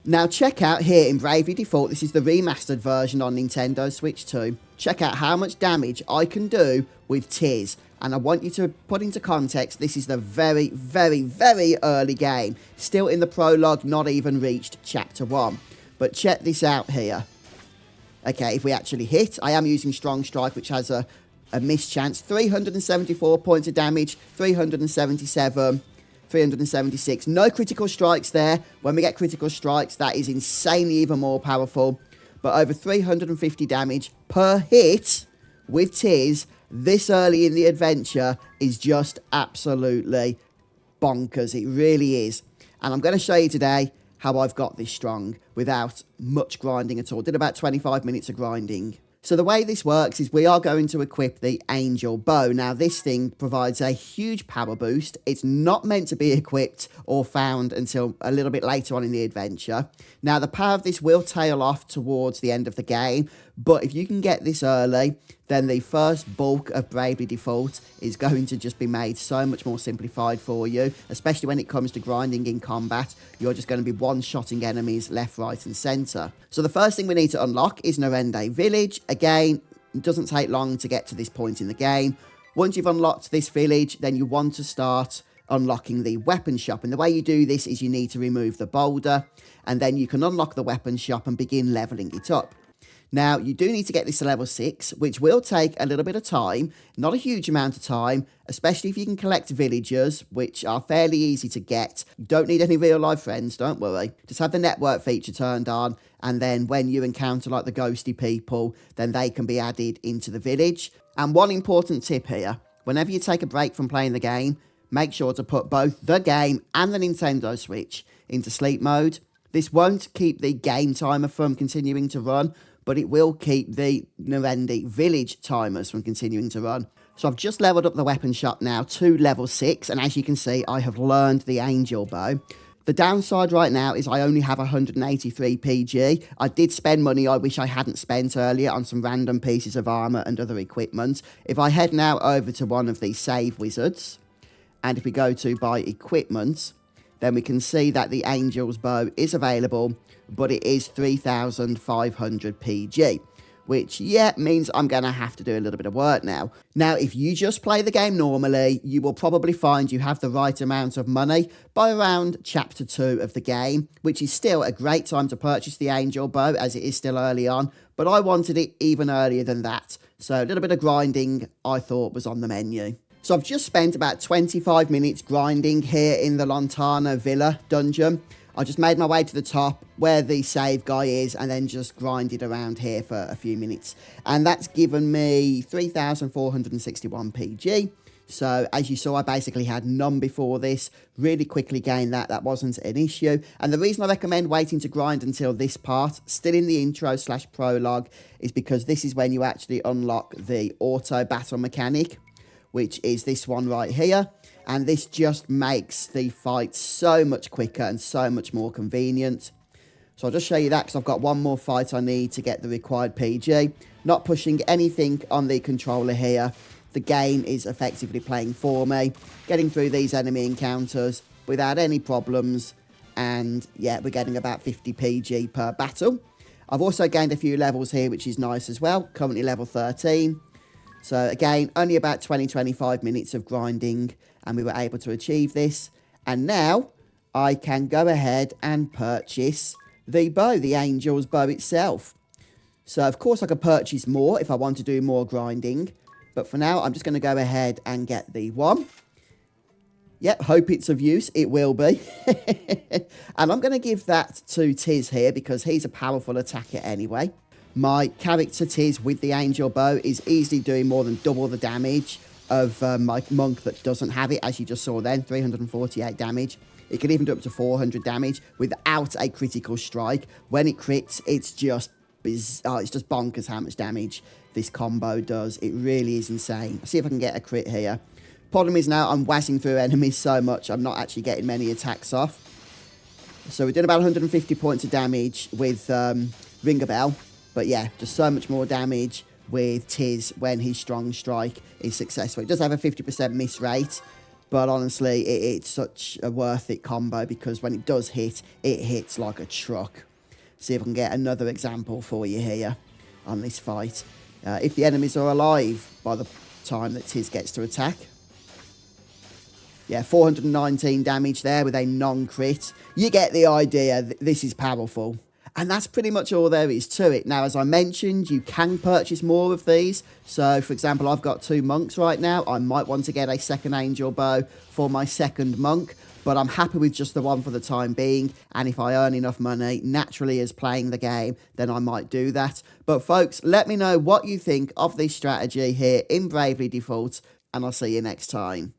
Now check out here in Bravely Default, this is the remastered version on Nintendo Switch 2. Check out how much damage I can do with Tiz. And I want you to put into context, this is the very, very, very early game. Still in the prologue, not even reached chapter 1. But check this out here. Okay, if we actually hit, I am using Strong Strike, which has a miss chance. 374 points of damage, 377, 376. No critical strikes there. When we get critical strikes, that is insanely even more powerful. But over 350 damage per hit with Tiz this early in the adventure is just absolutely bonkers. It really is. And I'm going to show you today how I've got this strong without much grinding at all. Did about 25 minutes of grinding. So the way this works is we are going to equip the Angel Bow. Now this thing provides a huge power boost. It's not meant to be equipped or found until a little bit later on in the adventure. Now the power of this will tail off towards the end of the game, but if you can get this early, then the first bulk of Bravely Default is going to just be made so much more simplified for you, especially when it comes to grinding in combat. You're just going to be one-shotting enemies left, right and centre. So the first thing we need to unlock is Narende Village. Again, it doesn't take long to get to this point in the game. Once you've unlocked this village, then you want to start unlocking the weapon shop. And the way you do this is you need to remove the boulder, and then you can unlock the weapon shop and begin levelling it up. Now, you do need to get this to level 6, which will take a little bit of time, not a huge amount of time, especially if you can collect villagers, which are fairly easy to get. You don't need any real-life friends, don't worry. Just have the network feature turned on, and then when you encounter, like, the ghosty people, then they can be added into the village. And one important tip here, whenever you take a break from playing the game, make sure to put both the game and the Nintendo Switch into sleep mode. This won't keep the game timer from continuing to run, but it will keep the Narende Village timers from continuing to run. So I've just leveled up the weapon shop now to level 6, and as you can see, I have learned the Angel Bow. The downside right now is I only have 183 PG. I did spend money I wish I hadn't spent earlier on some random pieces of armour and other equipment. If I head now over to one of these save wizards, and if we go to buy equipment, then we can see that the Angel's Bow is available, but it is 3,500 PG, which, yeah, means I'm going to have to do a little bit of work now. Now, if you just play the game normally, you will probably find you have the right amount of money by around Chapter 2 of the game, which is still a great time to purchase the Angel Bow, as it is still early on, but I wanted it even earlier than that, so a little bit of grinding I thought was on the menu. So I've just spent about 25 minutes grinding here in the Lontano Villa dungeon. I just made my way to the top where the save guy is and then just grinded around here for a few minutes. And that's given me 3,461 PG. So as you saw, I basically had none before this. Really quickly gained that. That wasn't an issue. And the reason I recommend waiting to grind until this part, still in the intro/prologue, is because this is when you actually unlock the auto battle mechanic, which is this one right here. And this just makes the fight so much quicker and so much more convenient. So I'll just show you that because I've got one more fight I need to get the required PG. Not pushing anything on the controller here. The game is effectively playing for me. Getting through these enemy encounters without any problems. And yeah, we're getting about 50 PG per battle. I've also gained a few levels here, which is nice as well. Currently level 13. So again, only about 20-25 minutes of grinding and we were able to achieve this. And now I can go ahead and purchase the bow, the Angel's Bow itself. So of course I could purchase more if I want to do more grinding. But for now, I'm just going to go ahead and get the one. Yep, hope it's of use. It will be. And I'm going to give that to Tiz here because he's a powerful attacker anyway. My character Tiz with the Angel Bow is easily doing more than double the damage of my monk that doesn't have it, as you just saw then, 348 damage. It can even do up to 400 damage without a critical strike. When it crits, it's just bonkers how much damage this combo does. It really is insane. Let's see if I can get a crit here. Problem is now I'm whizzing through enemies so much, I'm not actually getting many attacks off. So we're doing about 150 points of damage with Ring a Bell. But yeah, just so much more damage with Tiz when his strong strike is successful. It does have a 50% miss rate, But honestly, it's such a worth it combo because when it does hit, it hits like a truck. See if I can get another example for you here on this fight. If the enemies are alive by the time that Tiz gets to attack. Yeah, 419 damage there with a non-crit. You get the idea. This is powerful. And that's pretty much all there is to it. Now, as I mentioned, you can purchase more of these. So, for example, I've got 2 monks right now. I might want to get a second angel bow for my second monk. But I'm happy with just the one for the time being. And if I earn enough money, naturally as playing the game, then I might do that. But folks, let me know what you think of this strategy here in Bravely Default. And I'll see you next time.